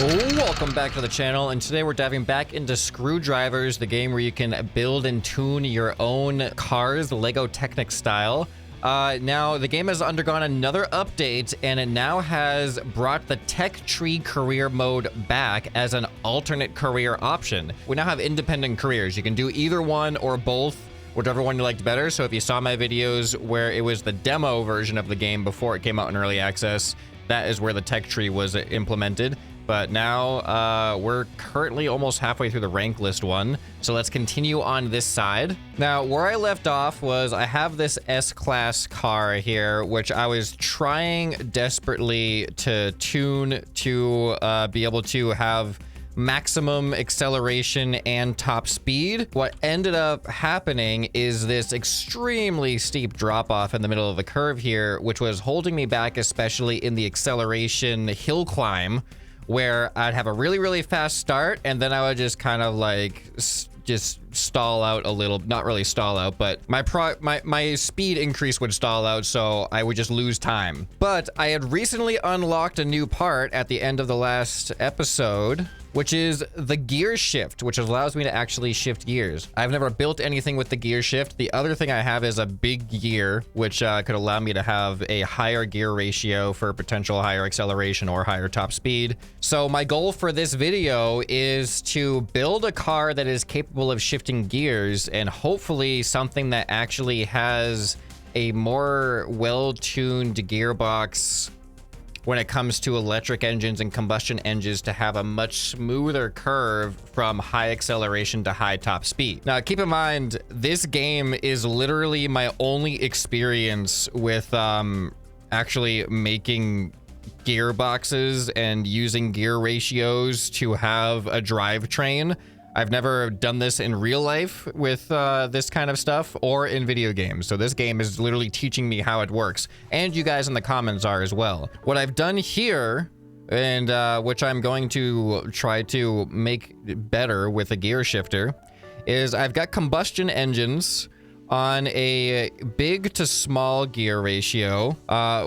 Welcome back to the channel, and today we're diving back into Screwdrivers, the game where you can build and tune your own cars, Lego Technic style. Now, the game has undergone another update, and it now has brought the Tech Tree career mode back as an alternate career option. We now have independent careers. You can do either one or both, whichever one you liked better. So if you saw my videos where it was the demo version of the game before it came out in early access, that is where the Tech Tree was implemented. But now we're currently almost halfway through the rank list one. So let's continue on this side. Now, where I left off was I have this S-Class car here, which I was trying desperately to tune to be able to have maximum acceleration and top speed. What ended up happening is this extremely steep drop off in the middle of the curve here, which was holding me back, especially in the acceleration hill climb, where I'd have a really fast start, and then I would just kind of like just stall out a little. Not really stall out, but my speed increase would stall out, so I would just lose time. But I had recently unlocked a new part at the end of the last episode, which is the gear shift, which allows me to actually shift gears. I've never built anything with the gear shift. The other thing I have is a big gear, which could allow me to have a higher gear ratio for potential higher acceleration or higher top speed. So my goal for this video is to build a car that is capable of shifting gears, and hopefully something that actually has a more well-tuned gearbox when it comes to electric engines and combustion engines to have a much smoother curve from high acceleration to high top speed. Now, keep in mind, this game is literally my only experience with actually making gearboxes and using gear ratios to have a drivetrain. I've never done this in real life with this kind of stuff or in video games. So this game is literally teaching me how it works. And you guys in the comments are as well. What I've done here, and which I'm going to try to make better with a gear shifter, is I've got combustion engines on a big to small gear ratio,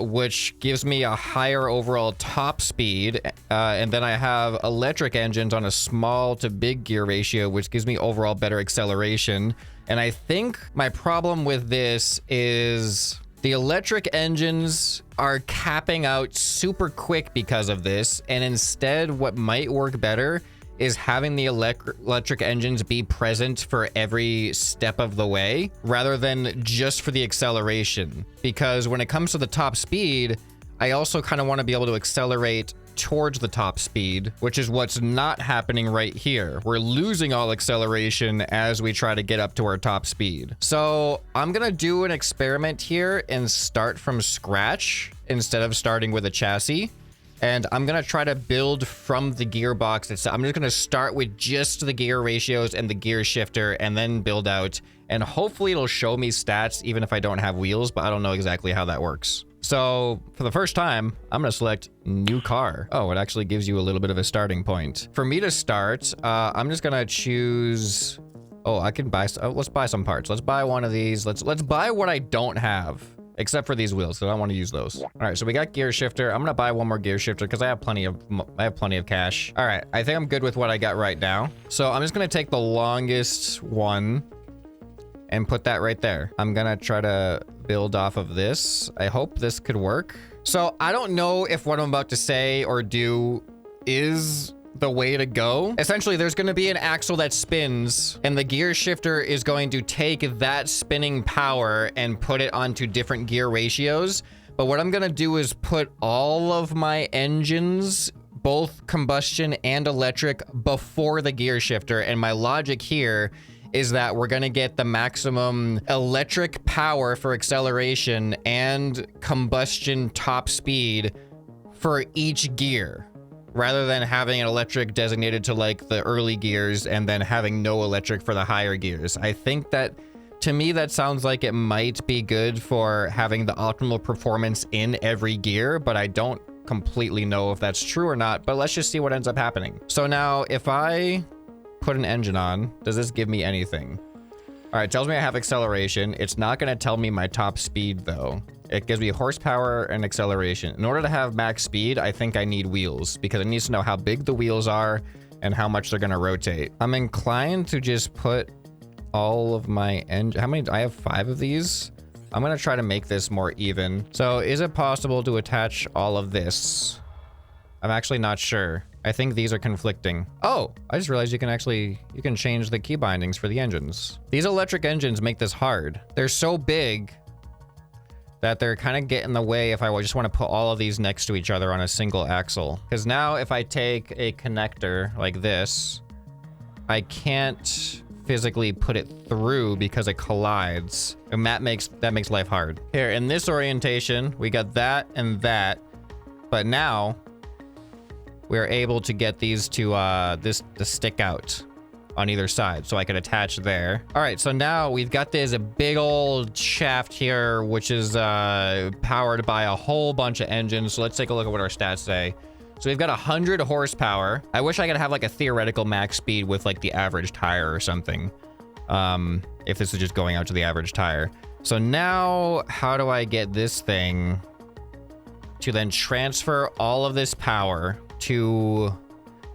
which gives me a higher overall top speed. And then I have electric engines on a small to big gear ratio, which gives me overall better acceleration. And I think my problem with this is the electric engines are capping out super quick because of this. And instead, what might work better is having the electric engines be present for every step of the way rather than just for the acceleration. Because when it comes to the top speed, I also kind of want to be able to accelerate towards the top speed, which is what's not happening right here. We're losing all acceleration as we try to get up to our top speed. So I'm gonna do an experiment here and start from scratch instead of starting with a chassis. And I'm going to try to build from the gearbox itself. I'm just going to start with just the gear ratios and the gear shifter and then build out. And hopefully it'll show me stats even if I don't have wheels, but I don't know exactly how that works. So for the first time, I'm going to select new car. Oh, it actually gives you a little bit of a starting point. For me to start, I'm just going to choose... Oh, I can buy... Oh, let's buy some parts. Let's buy one of these. Let's buy what I don't have. Except for these wheels, so I don't want to use those. All right, so we got gear shifter. I'm gonna buy one more gear shifter because I have plenty of cash. All right, I think I'm good with what I got right now. So I'm just gonna take the longest one and put that right there. I'm gonna try to build off of this. I hope this could work. So I don't know if what I'm about to say or do is the way to go. Essentially, there's going to be an axle that spins, and the gear shifter is going to take that spinning power and put it onto different gear ratios. But what I'm going to do is put all of my engines, both combustion and electric, before the gear shifter. And my logic here is that we're going to get the maximum electric power for acceleration and combustion top speed for each gear, rather than having an electric designated to like the early gears and then having no electric for the higher gears. I think that, to me, that sounds like it might be good for having the optimal performance in every gear, but I don't completely know if that's true or not, but let's just see what ends up happening. So now if I put an engine on, does this give me anything? All right, it tells me I have acceleration. It's not going to tell me my top speed though. It gives me horsepower and acceleration. In order to have max speed, I think I need wheels because it needs to know how big the wheels are and how much they're gonna rotate. I'm inclined to just put all of my engine. How many? I have 5 of these. I'm gonna try to make this more even. So is it possible to attach all of this? I'm actually not sure. I think these are conflicting. Oh, I just realized you can change the key bindings for the engines. These electric engines make this hard. They're so big that they're kind of get in the way if I just want to put all of these next to each other on a single axle. Because now if I take a connector like this, I can't physically put it through because it collides. And that makes life hard. Here, in this orientation, we got that and that. But now, we're able to get these to stick out on either side, so I could attach there. All right, so now we've got this big old shaft here, which is powered by a whole bunch of engines. So let's take a look at what our stats say. So we've got 100 horsepower. I wish I could have like a theoretical max speed with like the average tire or something. If this is just going out to the average tire. So now, how do I get this thing to then transfer all of this power to...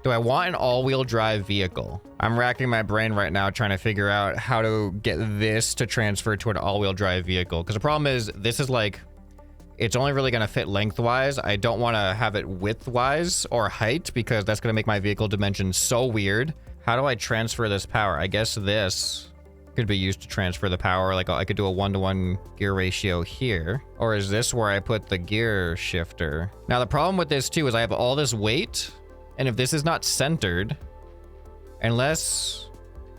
Do I want an all-wheel drive vehicle? I'm racking my brain right now trying to figure out how to get this to transfer to an all-wheel drive vehicle. Because the problem is, this is like, it's only really going to fit lengthwise. I don't want to have it widthwise or height because that's going to make my vehicle dimensions so weird. How do I transfer this power? I guess this could be used to transfer the power. Like I could do a 1-to-1 gear ratio here. Or is this where I put the gear shifter? Now the problem with this too is I have all this weight. And if this is not centered, unless,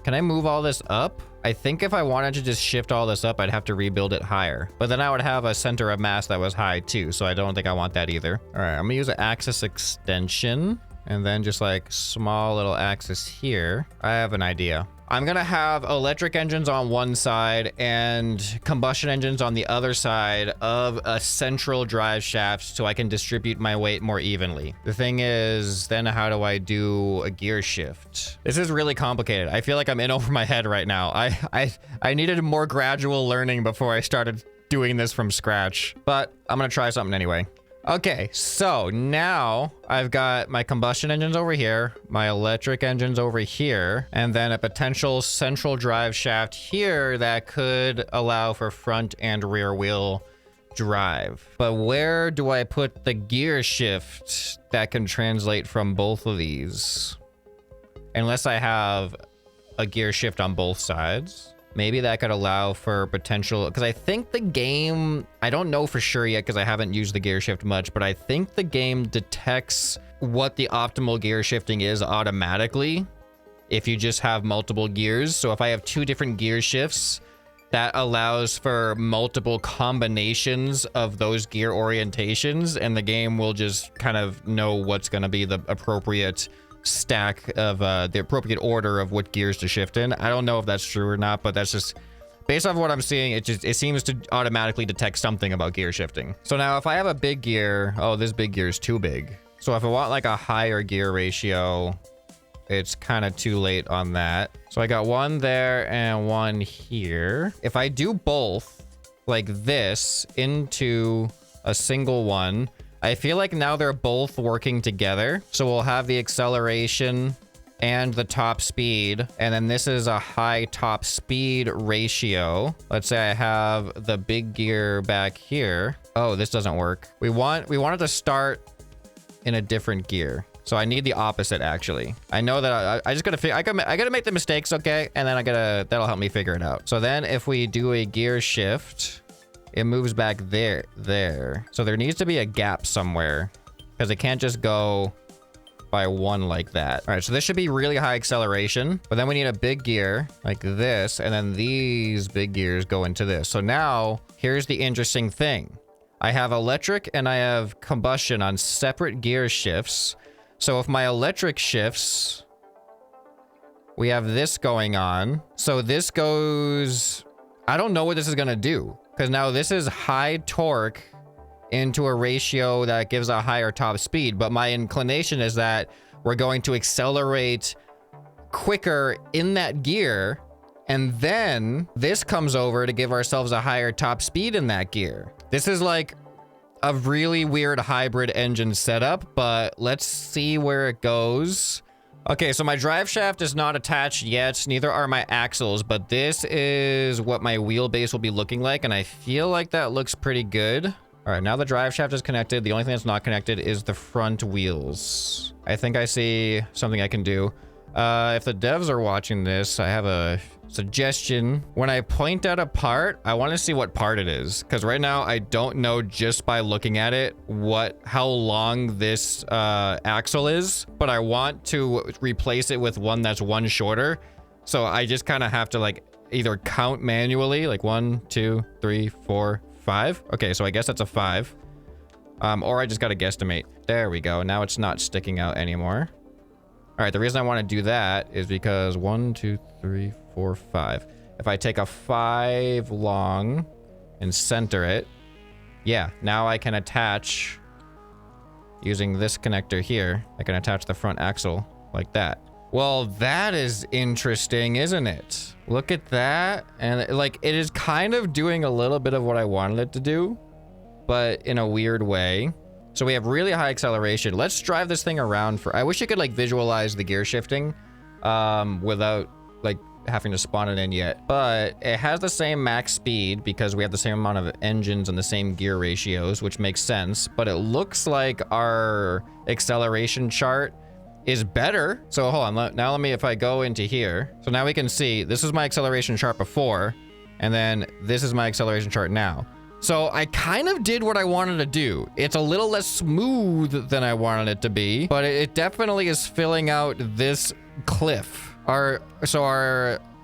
can I move all this up? I think if I wanted to just shift all this up, I'd have to rebuild it higher. But then I would have a center of mass that was high too. So I don't think I want that either. All right, I'm gonna use an axis extension and then just like small little axis here. I have an idea. I'm gonna have electric engines on one side and combustion engines on the other side of a central drive shaft so I can distribute my weight more evenly. The thing is, then how do I do a gear shift? This is really complicated. I feel like I'm in over my head right now. I needed more gradual learning before I started doing this from scratch, but I'm gonna try something anyway. Okay, so now I've got my combustion engines over here, my electric engines over here, and then a potential central drive shaft here that could allow for front and rear wheel drive. But where do I put the gear shift that can translate from both of these? Unless I have a gear shift on both sides. Maybe that could allow for potential, because I think the game, I don't know for sure yet because I haven't used the gear shift much, but I think the game detects what the optimal gear shifting is automatically if you just have multiple gears. So if I have 2 different gear shifts, that allows for multiple combinations of those gear orientations, and the game will just kind of know what's going to be the appropriate stack of the appropriate order of what gears to shift in. I don't know if that's true or not, but that's just based off what I'm seeing. It seems to automatically detect something about gear shifting. So now if I have a big gear, oh, this big gear is too big. So if I want like a higher gear ratio, it's kind of too late on that. So I got one there and one here. If I do both like this into a single one, I feel like now they're both working together. So we'll have the acceleration and the top speed. And then this is a high top speed ratio. Let's say I have the big gear back here. Oh, this doesn't work. We want it to start in a different gear. So I need the opposite actually. I know that I just gotta I gotta make the mistakes, okay? And then that'll help me figure it out. So then if we do a gear shift, it moves back there. So there needs to be a gap somewhere because it can't just go by one like that. All right, so this should be really high acceleration, but then we need a big gear like this, and then these big gears go into this. So now here's the interesting thing. I have electric and I have combustion on separate gear shifts. So if my electric shifts, we have this going on. So this goes, I don't know what this is gonna do. Because now this is high torque into a ratio that gives a higher top speed. But my inclination is that we're going to accelerate quicker in that gear. And then this comes over to give ourselves a higher top speed in that gear. This is like a really weird hybrid engine setup, but let's see where it goes. Okay, so my drive shaft is not attached yet. Neither are my axles, but this is what my wheelbase will be looking like, and I feel like that looks pretty good. All right, now the drive shaft is connected. The only thing that's not connected is the front wheels. I think I see something I can do. If the devs are watching this, I have a suggestion. When I point out a part, I want to see what part it is, because right now I don't know just by looking at it how long this axle is, but I want to replace it with one that's one shorter. So I just kind of have to like either count manually, like 1, 2, 3, 4, 5. Okay, so I guess that's a 5. Or I just got to guesstimate. There we go. Now it's not sticking out anymore. All right, the reason I want to do that is because 1, 2, 3, 4, 5. If I take a 5 long and center it, yeah, now I can attach using this connector here. I can attach the front axle like that. Well, that is interesting, isn't it? Look at that. And like, it is kind of doing a little bit of what I wanted it to do, but in a weird way. So we have really high acceleration. Let's drive this thing around I wish you could like visualize the gear shifting without like having to spawn it in yet. But it has the same max speed because we have the same amount of engines and the same gear ratios, which makes sense. But it looks like our acceleration chart is better. So hold on, now let me, if I go into here. So now we can see this is my acceleration chart before, and then this is my acceleration chart now. So I kind of did what I wanted to do. It's a little less smooth than I wanted it to be, but it definitely is filling out this cliff. Our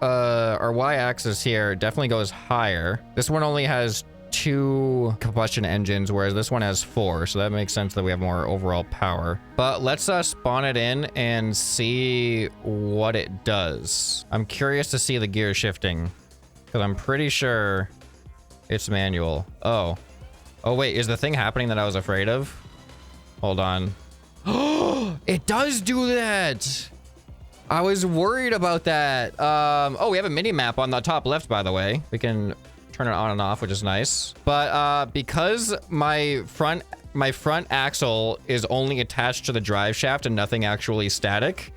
y-axis here definitely goes higher. This one only has 2 combustion engines, whereas this one has 4. So that makes sense that we have more overall power. But let's spawn it in and see what it does. I'm curious to see the gear shifting because I'm pretty sure it's manual. Oh wait, is the thing happening that I was afraid of? Hold on. Oh, it does do that. I was worried about that. Oh, we have a mini map on the top left, by the way. We can turn it on and off, which is nice. But because my front axle is only attached to the drive shaft and nothing actually static,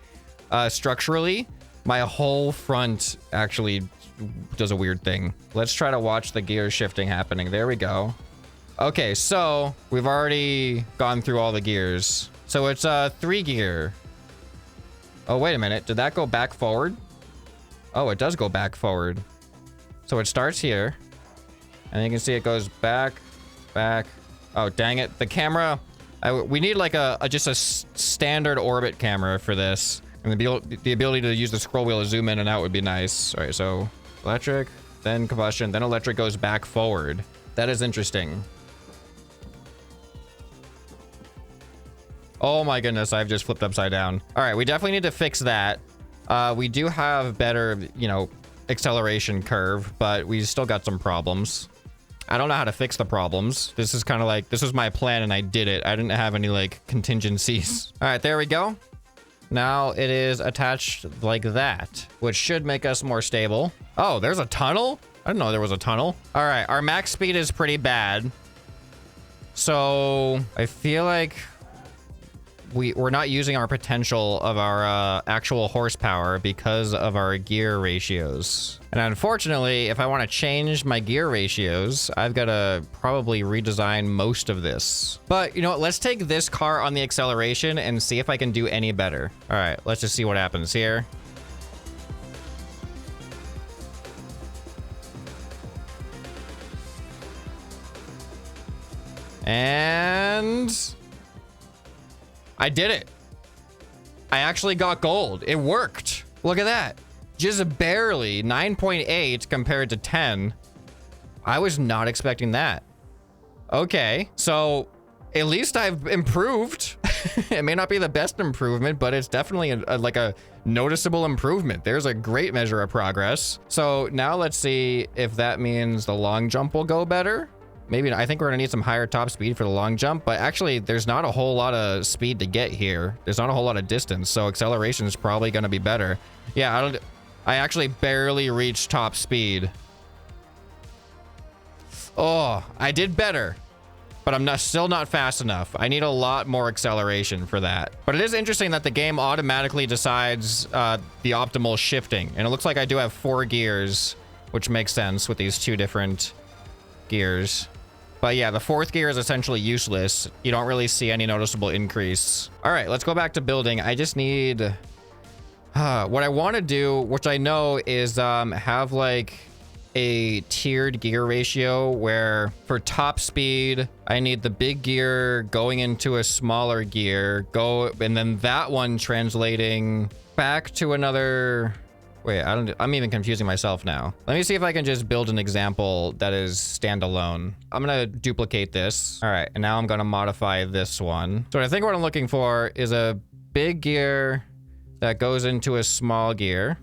structurally, my whole front actually does a weird thing. Let's try to watch the gear shifting happening. There we go. Okay, so we've already gone through all the gears. So it's 3 gear. Oh, wait a minute. Did that go back forward? Oh, it does go back forward. So it starts here. And you can see it goes back. Oh, dang it. The camera. We need like just a standard orbit camera for this. And the ability to use the scroll wheel to zoom in and out would be nice. All right, so electric, then combustion, then electric goes back forward. That is interesting. Oh my goodness, I've just flipped upside down. All right, we definitely need to fix that. We do have better, acceleration curve, but we still got some problems. I don't know how to fix the problems. This is kind of like, this was my plan and I did it. I didn't have any like contingencies. All right, there we go. Now it is attached like that, which should make us more stable. Oh, there's a tunnel? I didn't know there was a tunnel. All right, our max speed is pretty bad. So I feel like we're not using our potential of our actual horsepower because of our gear ratios. And unfortunately, if I want to change my gear ratios, I've got to probably redesign most of this. But you know what? Let's take this car on the acceleration and see if I can do any better. All right, let's just see what happens here. And I did it. I actually got gold. It worked. Look at that. Just barely 9.8 compared to 10. I was not expecting that. Okay, so at least I've improved. It may not be the best improvement, but it's definitely like a noticeable improvement. There's a great measure of progress. So now let's see if that means the long jump will go better. Maybe I think we're gonna need some higher top speed for the long jump, but actually there's not a whole lot of speed to get here. There's not a whole lot of distance, so acceleration is probably gonna be better. Yeah, I actually barely reached top speed. Oh, I did better. But I'm still not fast enough. I need a lot more acceleration for that. But it is interesting that the game automatically decides the optimal shifting. And it looks like I do have 4 gears, which makes sense with these 2 different gears. But yeah, the 4th gear is essentially useless. You don't really see any noticeable increase. All right, let's go back to building. I just need... what I want to do, which I know, is have like a tiered gear ratio where for top speed, I need the big gear going into a smaller gear, and then that one translating back to another... Wait, I'm even confusing myself now. Let me see if I can just build an example that is standalone. I'm gonna duplicate this. All right, and now I'm gonna modify this one. So I think what I'm looking for is a big gear that goes into a small gear.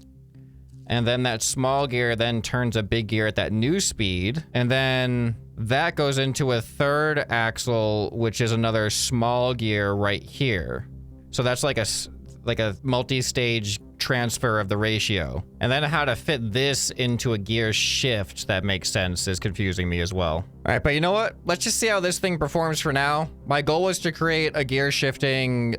And then that small gear then turns a big gear at that new speed. And then that goes into a 3rd axle, which is another small gear right here. So that's like a multi-stage transfer of the ratio. And then how to fit this into a gear shift that makes sense is confusing me as well. All right, but you know what? Let's just see how this thing performs for now. My goal was to create a gear shifting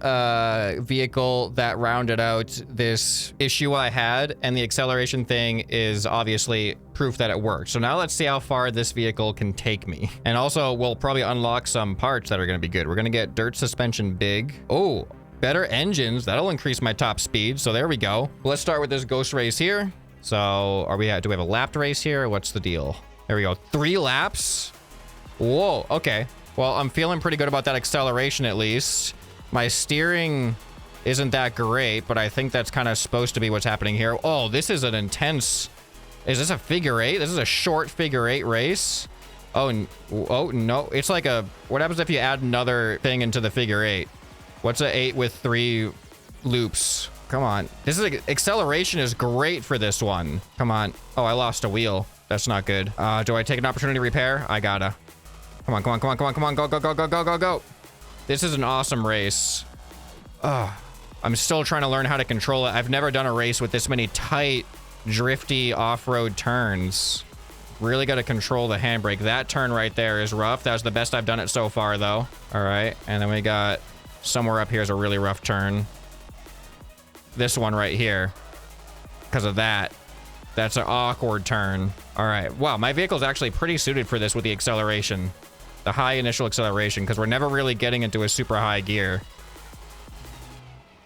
vehicle that rounded out this issue I had, and the acceleration thing is obviously proof that it worked. So now let's see how far this vehicle can take me. And also we'll probably unlock some parts that are gonna be good. We're gonna get dirt suspension big. Oh, better engines. That'll increase my top speed. So there we go. Let's start with this ghost race here. So do we have a lapped race here? What's the deal? There we go. 3 laps. Whoa. Okay. Well, I'm feeling pretty good about that acceleration at least. My steering isn't that great, but I think that's kind of supposed to be what's happening here. Oh, this is an intense... Is this a figure 8? This is a short figure 8 race. Oh no. It's like a... What happens if you add another thing into the figure 8? What's an 8 with 3 loops? Come on. This is acceleration is great for this one. Come on. Oh, I lost a wheel. That's not good. Do I take an opportunity to repair? I gotta. Come on, come on, come on, come on, come on. Go, go, go, go, go, go, go. This is an awesome race. I'm still trying to learn how to control it. I've never done a race with this many tight, drifty off-road turns. Really got to control the handbrake. That turn right there is rough. That was the best I've done it so far, though. All right. And then we got... Somewhere up here is a really rough turn. This one right here. Because of that. That's an awkward turn. All right. Wow, my vehicle's actually pretty suited for this with the acceleration. The high initial acceleration, because we're never really getting into a super high gear.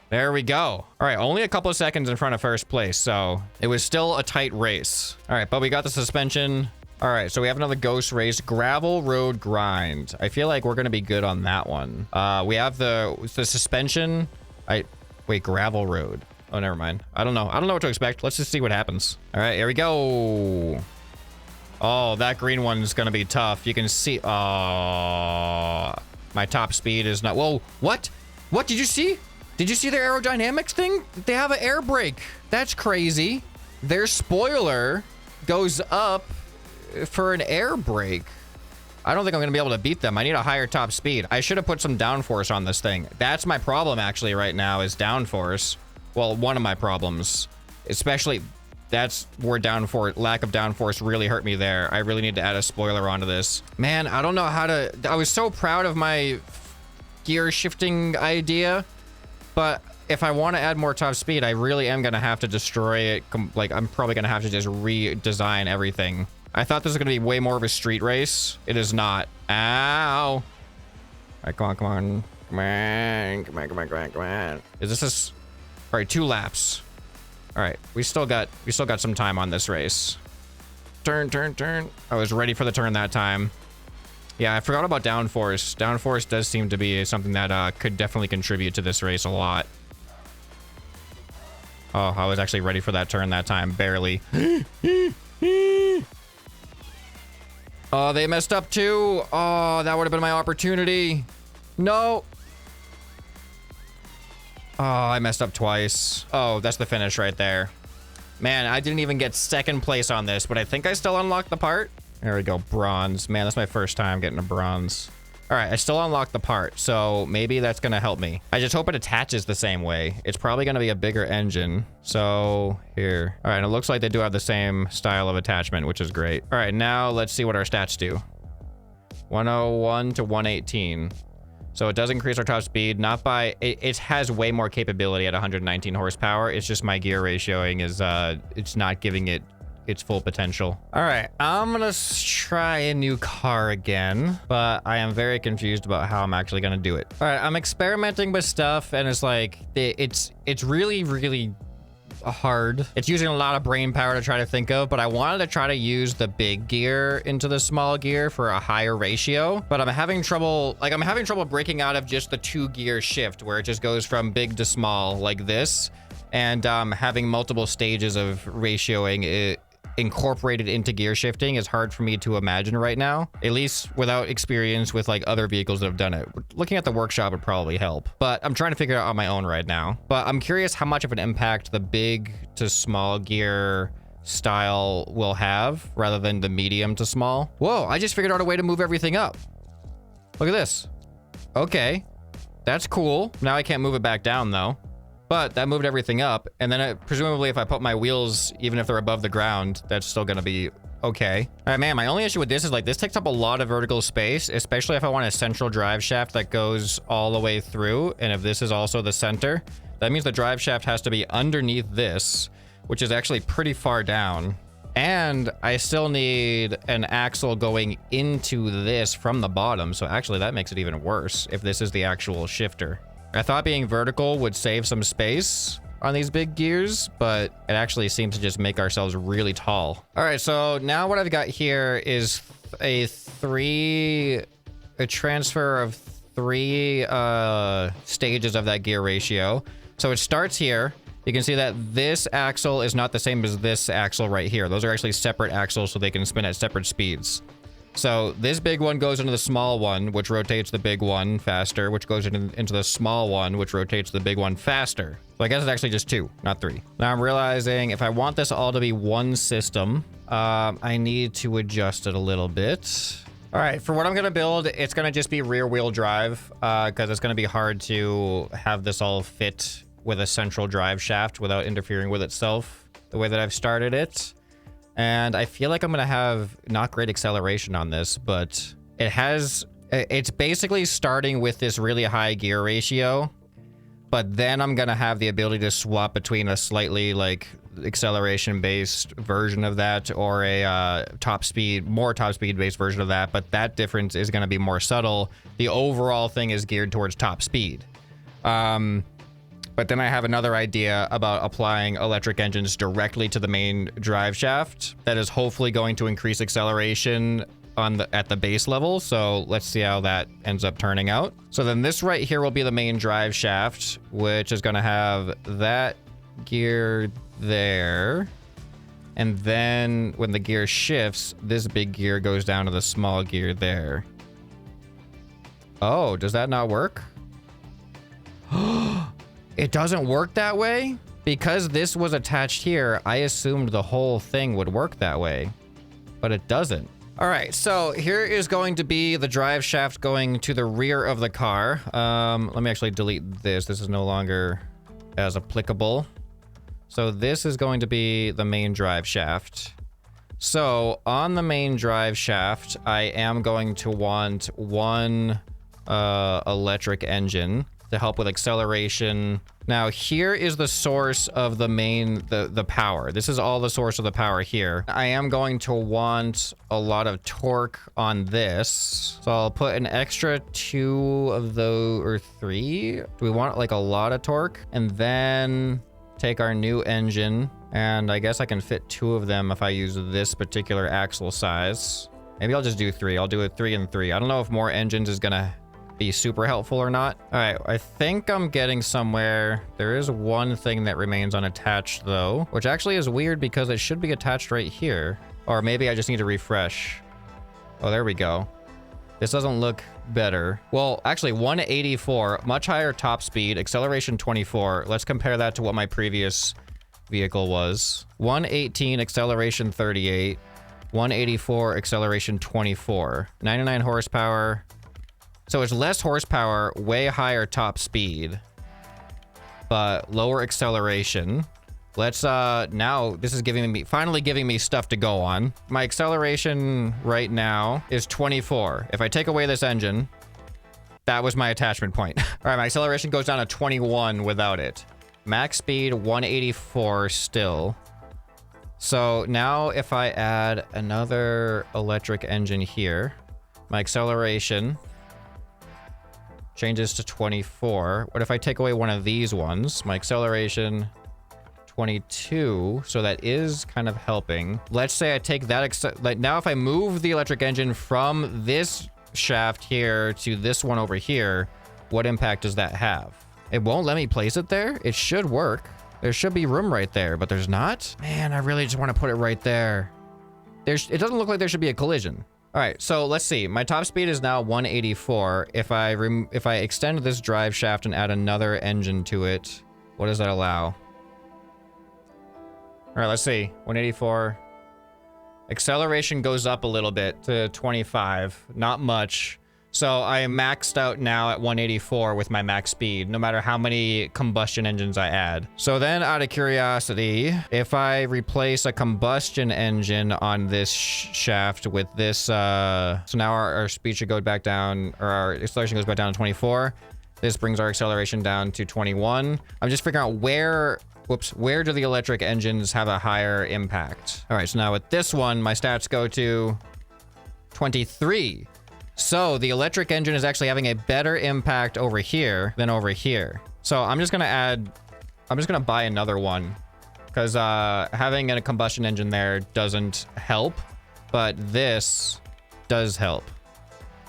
There we go. All right, only a couple of seconds in front of first place, so it was still a tight race. All right, but we got the suspension. All right, so we have another ghost race, gravel road grind. I feel like we're gonna be good on that one. We have the suspension. Wait, gravel road. Oh, never mind. I don't know what to expect. Let's just see what happens. All right, here we go. Oh, that green one's gonna be tough. You can see. Oh, my top speed is not. Whoa, what? What did you see? Did you see their aerodynamics thing? They have an air brake. That's crazy. Their spoiler goes up for an air brake. I don't think I'm gonna be able to beat them. I need a higher top speed. I should have put some downforce on this thing. That's my problem actually right now is downforce. Well, one of my problems, especially that's where lack of downforce really hurt me there. I really need to add a spoiler onto this. Man, I don't know how to, I was so proud of my gear shifting idea, but if I want to add more top speed, I really am gonna have to destroy it. Like I'm probably gonna have to just redesign everything. I thought this was going to be way more of a street race. It is not. Ow. All right, come on, come on. Come on, come on, come on, come on, come on. Is this all right, 2 laps. All right, we still got some time on this race. Turn, turn, turn. I was ready for the turn that time. Yeah, I forgot about downforce. Downforce does seem to be something that could definitely contribute to this race a lot. Oh, I was actually ready for that turn that time, barely. Oh, they messed up too. Oh, that would have been my opportunity. No. Oh, I messed up twice. Oh, that's the finish right there. Man, I didn't even get second place on this, but I think I still unlocked the part. There we go, bronze. Man, that's my first time getting a bronze. All right, I still unlocked the part, so maybe that's gonna help me. I just hope it attaches the same way. It's probably gonna be a bigger engine. So here. All right, and it looks like they do have the same style of attachment, which is great. All right, now let's see what our stats do. 101 to 118. So it does increase our top speed, not by, it has way more capability at 119 horsepower. It's just my gear ratioing is, it's not giving it its full potential. All right, I'm gonna try a new car again, but I am very confused about how I'm actually gonna do it. All right, I'm experimenting with stuff and it's like, it's really, really hard. It's using a lot of brain power to try to think of, but I wanted to try to use the big gear into the small gear for a higher ratio, but I'm having trouble breaking out of just the 2-gear shift where it just goes from big to small like this, and having multiple stages of ratioing it incorporated into gear shifting is hard for me to imagine right now, at least without experience with like other vehicles that have done it. Looking at the workshop would probably help, but I'm trying to figure it out on my own right now. But I'm curious how much of an impact the big to small gear style will have rather than the medium to small. Whoa, I just figured out a way to move everything up. Look at this. Okay, that's cool. Now I can't move it back down though. But that moved everything up, and then presumably if I put my wheels, even if they're above the ground, that's still gonna be okay. All right, man, my only issue with this is like this takes up a lot of vertical space, especially if I want a central drive shaft that goes all the way through, and if this is also the center, that means the drive shaft has to be underneath this, which is actually pretty far down. And I still need an axle going into this from the bottom, so actually that makes it even worse if this is the actual shifter. I thought being vertical would save some space on these big gears, but it actually seems to just make ourselves really tall. All right, so now what I've got here is a transfer of 3 stages of that gear ratio. So it starts here. You can see that this axle is not the same as this axle right here. Those are actually separate axles, so they can spin at separate speeds. So this big one goes into the small one, which rotates the big one faster, which goes into the small one, which rotates the big one faster. So I guess it's actually just 2, not 3. Now I'm realizing if I want this all to be one system, I need to adjust it a little bit. All right, for what I'm gonna build, it's gonna just be rear wheel drive, because it's gonna be hard to have this all fit with a central drive shaft without interfering with itself the way that I've started it. And I feel like I'm gonna have not great acceleration on this, but it's basically starting with this really high gear ratio, but then I'm gonna have the ability to swap between a slightly like acceleration based version of that or a more top speed based version of that, but that difference is gonna be more subtle. The overall thing is geared towards top speed. But then I have another idea about applying electric engines directly to the main drive shaft that is hopefully going to increase acceleration at the base level. So let's see how that ends up turning out. So then this right here will be the main drive shaft, which is going to have that gear there. And then when the gear shifts, this big gear goes down to the small gear there. Oh, does that not work? It doesn't work that way? Because this was attached here, I assumed the whole thing would work that way, but it doesn't. All right, so here is going to be the drive shaft going to the rear of the car. Let me actually delete this. This is no longer as applicable. So this is going to be the main drive shaft. So on the main drive shaft, I am going to want one electric engine to help with acceleration. Now here is the source of the main, the power. This is all the source of the power here. I am going to want a lot of torque on this. So I'll put an extra 2 of those, or 3. Do we want like a lot of torque? And then take our new engine, and I guess I can fit 2 of them if I use this particular axle size. Maybe I'll just do 3. I'll do it 3 and 3. I don't know if more engines is gonna be super helpful or not. All right, I think I'm getting somewhere. There is one thing that remains unattached though, which actually is weird because it should be attached right here. Or maybe I just need to refresh. Oh, there we go. This doesn't look better. Well, actually 184, much higher top speed, acceleration 24. Let's compare that to what my previous vehicle was. 118, acceleration 38. 184, acceleration 24. 99 horsepower. So it's less horsepower, way higher top speed, but lower acceleration. Let's, now this is finally giving me stuff to go on. My acceleration right now is 24. If I take away this engine, that was my attachment point. All right, my acceleration goes down to 21 without it. Max speed 184 still. So now if I add another electric engine here, my acceleration changes to 24. What if I take away one of these ones? My acceleration 22. So that is kind of helping. Let's say I take that, like now if I move the electric engine from this shaft here to this one over here, what impact does that have? It won't let me place it there. It should work. There should be room right there, but there's not. Man, I really just want to put it right there. It doesn't look like there should be a collision. All right, so let's see. My top speed is now 184. If I extend this drive shaft and add another engine to it, what does that allow? All right, let's see. 184. Acceleration goes up a little bit to 25. Not much. So I am maxed out now at 184 with my max speed, no matter how many combustion engines I add. So then out of curiosity, if I replace a combustion engine on this shaft with this, so now our speed should go back down, or our acceleration goes back down to 24. This brings our acceleration down to 21. I'm just figuring out where do the electric engines have a higher impact? All right, so now with this one, my stats go to 23. So the electric engine is actually having a better impact over here than over here. So I'm just gonna buy another one because having a combustion engine there doesn't help, but this does help.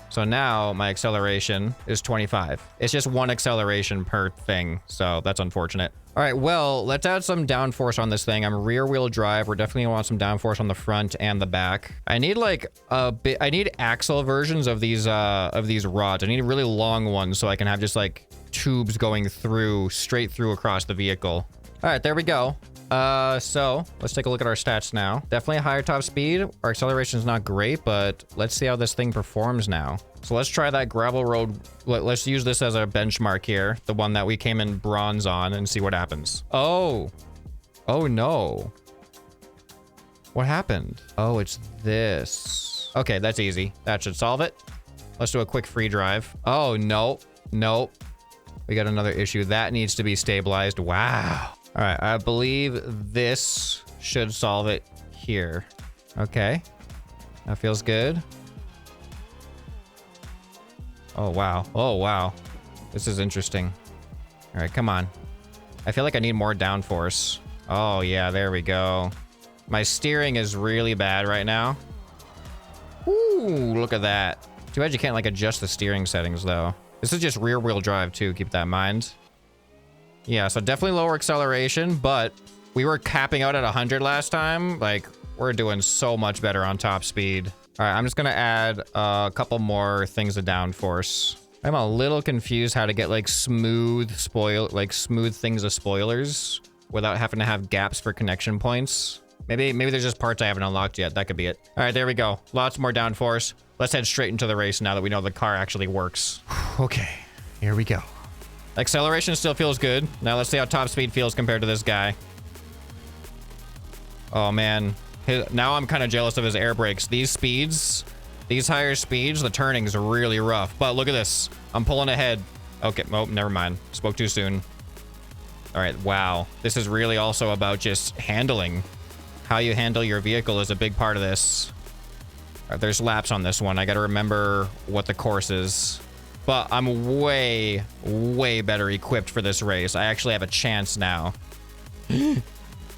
So now my acceleration is 25. It's just one acceleration per thing, so that's unfortunate. All right, well, let's add some downforce on this thing. I'm rear wheel drive. We're definitely gonna want some downforce on the front and the back. I need like I need axle versions of these rods. I need really long ones so I can have just like tubes going through, straight through across the vehicle. All right, there we go. So let's take a look at our stats now. Definitely a higher top speed. Our acceleration is not great, but let's see how this thing performs now. So let's try that gravel road. Let's use this as a benchmark here, the one that we came in bronze on, and see what happens. Oh no. What happened? Oh, it's this. Okay, that's easy. That should solve it. Let's do a quick free drive. Oh, no. We got another issue. That needs to be stabilized. Wow. All right, I believe this should solve it here. Okay, that feels good. Oh, wow. This is interesting. All right, come on. I feel like I need more downforce. Oh, yeah, there we go. My steering is really bad right now. Ooh, look at that. Too bad you can't, like, adjust the steering settings, though. This is just rear-wheel drive, too. Keep that in mind. Yeah, so definitely lower acceleration, but we were capping out at 100 last time. Like, we're doing so much better on top speed. All right, I'm just gonna add a couple more things of downforce. I'm a little confused how to get like smooth things of spoilers without having to have gaps for connection points. Maybe there's just parts I haven't unlocked yet. That could be it. All right, there we go. Lots more downforce. Let's head straight into the race now that we know the car actually works. Okay, here we go. Acceleration still feels good. Now let's see how top speed feels compared to this guy. Oh man. Now I'm kind of jealous of his air brakes. These speeds, these higher speeds, the turning's really rough. But look at this. I'm pulling ahead. Okay. Oh, never mind. Spoke too soon. All right. Wow. This is really also about just handling. How you handle your vehicle is a big part of this. All right, there's laps on this one. I got to remember what the course is. But I'm way, way better equipped for this race. I actually have a chance now.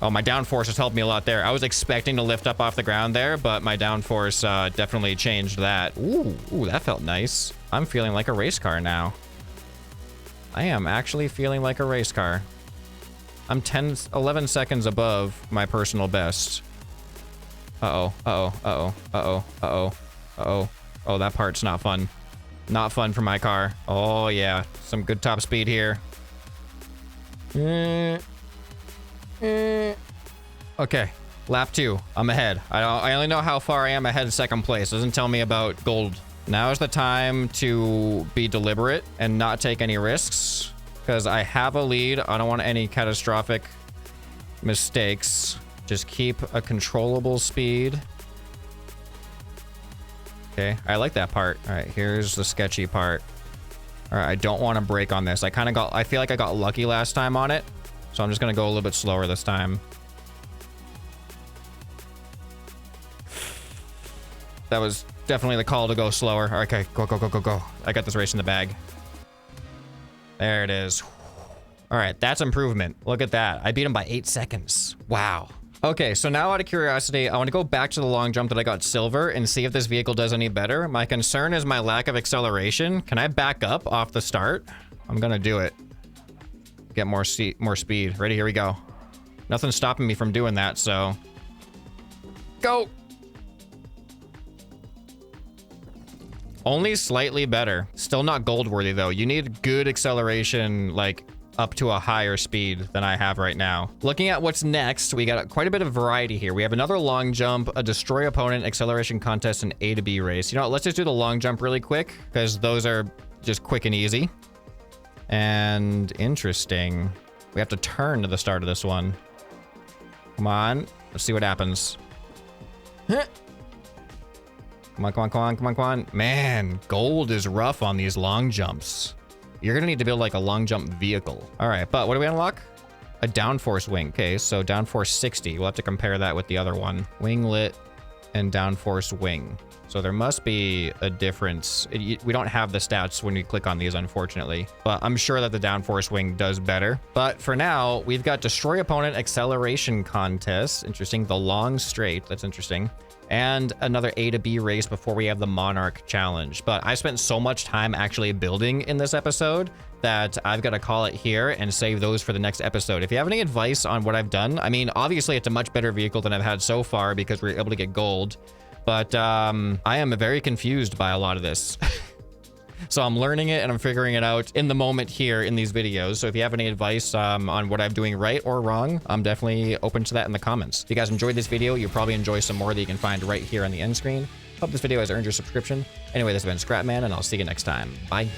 Oh, my downforce has helped me a lot there. I was expecting to lift up off the ground there, but my downforce definitely changed that. Ooh, that felt nice. I'm feeling like a race car now. I am actually feeling like a race car. I'm 11 seconds above my personal best. Uh-oh. Oh, that part's not fun. Not fun for my car. Oh, yeah. Some good top speed here. Okay, lap 2. I'm ahead. I only know how far I am ahead in second place. Doesn't tell me about gold. Now is the time to be deliberate and not take any risks because I have a lead. I don't want any catastrophic mistakes. Just keep a controllable speed. Okay, I like that part. All right, here's the sketchy part. All right, I don't want to brake on this. I feel like I got lucky last time on it. So I'm just going to go a little bit slower this time. That was definitely the call to go slower. Okay, go, go, go, go, go. I got this race in the bag. There it is. All right, that's improvement. Look at that. I beat him by 8 seconds. Wow. Okay, so now out of curiosity, I want to go back to the long jump that I got silver and see if this vehicle does any better. My concern is my lack of acceleration. Can I back up off the start? I'm gonna do it. Get more speed. Ready, here we go. Nothing's stopping me from doing that, so... Go! Only slightly better. Still not gold worthy though. You need good acceleration, like up to a higher speed than I have right now. Looking at what's next, we got quite a bit of variety here. We have another long jump, a destroy opponent, acceleration contest, and A to B race. You know what, let's just do the long jump really quick because those are just quick and easy. And interesting. We have to turn to the start of this one. Come on, let's see what happens. Come on, come on, come on, come on, come on. Man, gold is rough on these long jumps. You're gonna need to build like a long jump vehicle. All right, but what do we unlock? A downforce wing. Okay, so downforce 60. We'll have to compare that with the other one. Winglet and downforce wing. So there must be a difference. We don't have the stats when you click on these, unfortunately, but I'm sure that the downforce wing does better. But for now, we've got destroy opponent acceleration contest. Interesting. The long straight. That's interesting. And another A to B race before we have the Monarch challenge. But I spent so much time actually building in this episode that I've got to call it here and save those for the next episode. If you have any advice on what I've done, I mean, obviously it's a much better vehicle than I've had so far because we were able to get gold. But I am very confused by a lot of this. So I'm learning it and I'm figuring it out in the moment here in these videos. So if you have any advice on what I'm doing right or wrong, I'm definitely open to that in the comments. If you guys enjoyed this video, you'll probably enjoy some more that you can find right here on the end screen. Hope this video has earned your subscription. Anyway, this has been ScrapMan, and I'll see you next time. Bye.